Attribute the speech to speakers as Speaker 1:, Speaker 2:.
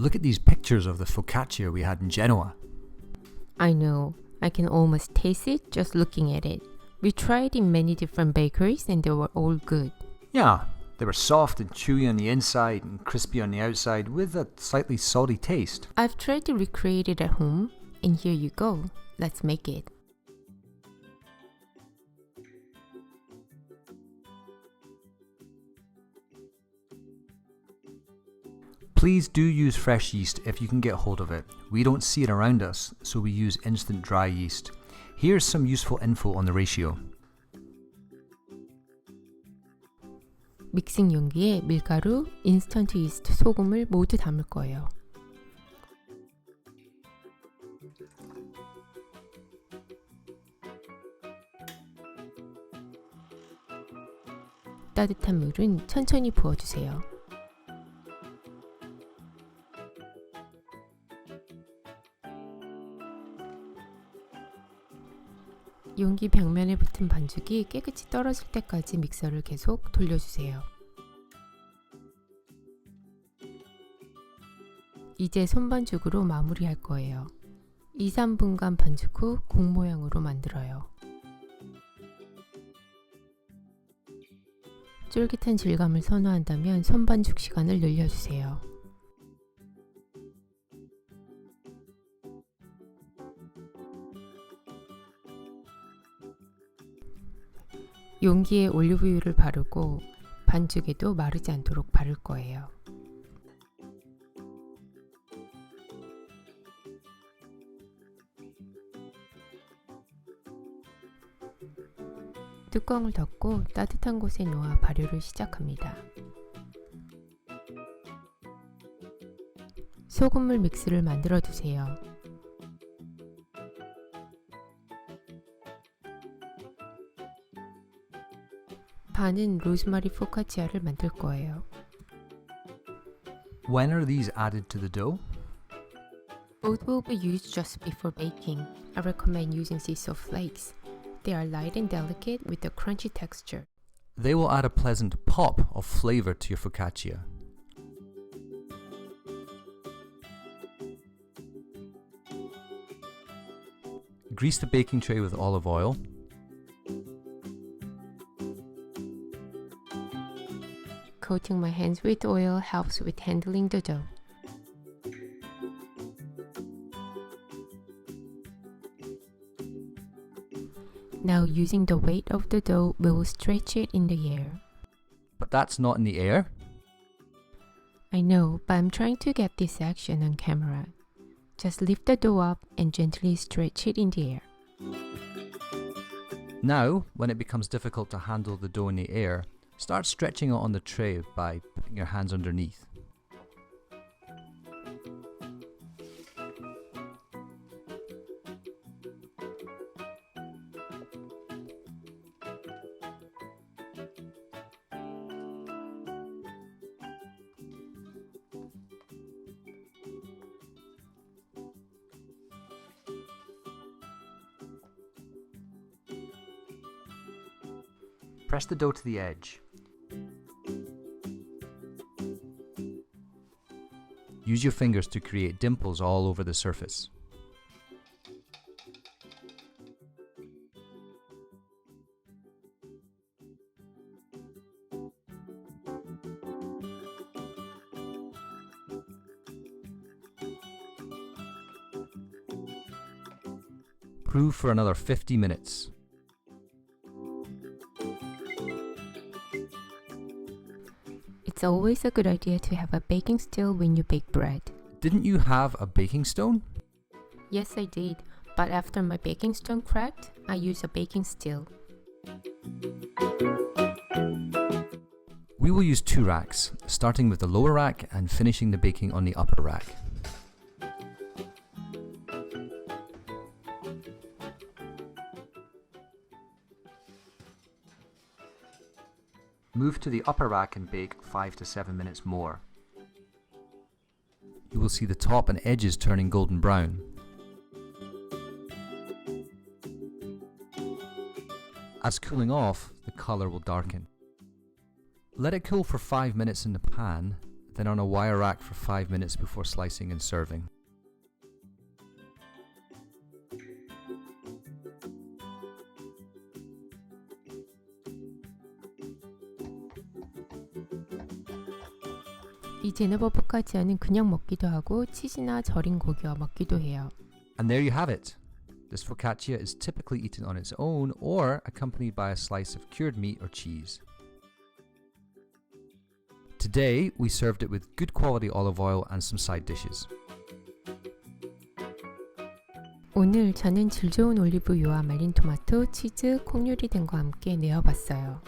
Speaker 1: Look at these pictures of the focaccia we had in Genoa.
Speaker 2: I know. I can almost taste it just looking at it. We tried in many different bakeries and they were all good.
Speaker 1: Yeah, they were soft and chewy on the inside and crispy on the outside with a slightly salty taste.
Speaker 2: I've tried to recreate it at home, and here you go. Let's make it.
Speaker 1: Please do use fresh yeast if you can get hold of it. We don't see it around us, so we use instant dry yeast. Here's some useful info on the ratio.
Speaker 2: 믹싱 용기에 밀가루, 인스턴트 이스트, 소금을 모두 담을 거예요. 따뜻한 물은 천천히 부어주세요. 용기 벽면에 붙은 반죽이 깨끗이 떨어질 때까지 믹서를 계속 돌려주세요. 이제 손반죽으로 마무리할 거예요. 2-3분간 반죽 후 공 모양으로 만들어요. 쫄깃한 질감을 선호한다면 손반죽 시간을 늘려주세요. 용기에 올리브유를 바르고 반죽에도 마르지 않도록 바를 거예요. 뚜껑을 덮고 따뜻한 곳에 놓아 발효를 시작합니다. 소금물 믹스를 만들어 두세요. 반은 로즈마리 포카치아를 만들 거예요.
Speaker 1: When are these added to the dough?
Speaker 2: Both will be used just before baking. I recommend using sea salt flakes. They are light and delicate with a crunchy texture.
Speaker 1: They will add a pleasant pop of flavor to your focaccia. Grease the baking tray with olive oil.
Speaker 2: Coating my hands with oil helps with handling the dough. Now using the weight of the dough, we will stretch it in the air.
Speaker 1: But that's not in the air.
Speaker 2: I know, but I'm trying to get this action on camera. Just lift the dough up and gently stretch it in the air.
Speaker 1: Now, when it becomes difficult to handle the dough in the air, start stretching it on the tray by putting your hands underneath. Press the dough to the edge. Use your fingers to create dimples all over the surface. Brew for another 50 minutes.
Speaker 2: It's always a good idea to have a baking steel when you bake bread.
Speaker 1: Didn't you have a baking stone?
Speaker 2: Yes, I did, but after my baking stone cracked, I used a baking steel.
Speaker 1: We will use 2 racks, starting with the lower rack and finishing the baking on the upper rack. Move to the upper rack and bake 5 to 7 minutes more. You will see the top and edges turning golden brown. As cooling off, the colour will darken. Let it cool for 5 minutes in the pan, then on a wire rack for 5 minutes before slicing and serving.
Speaker 2: 이 제노바 포카치아는 그냥 먹기도 하고 치즈나 절인 고기와 먹기도 해요.
Speaker 1: And there you have it. This focaccia is typically eaten on its own or accompanied by a slice of cured meat or cheese. Today, we served it with good quality olive oil and some side dishes.
Speaker 2: 오늘 저는 질 좋은 올리브유와 말린 토마토, 치즈, 콩유리 등과 함께 내어봤어요.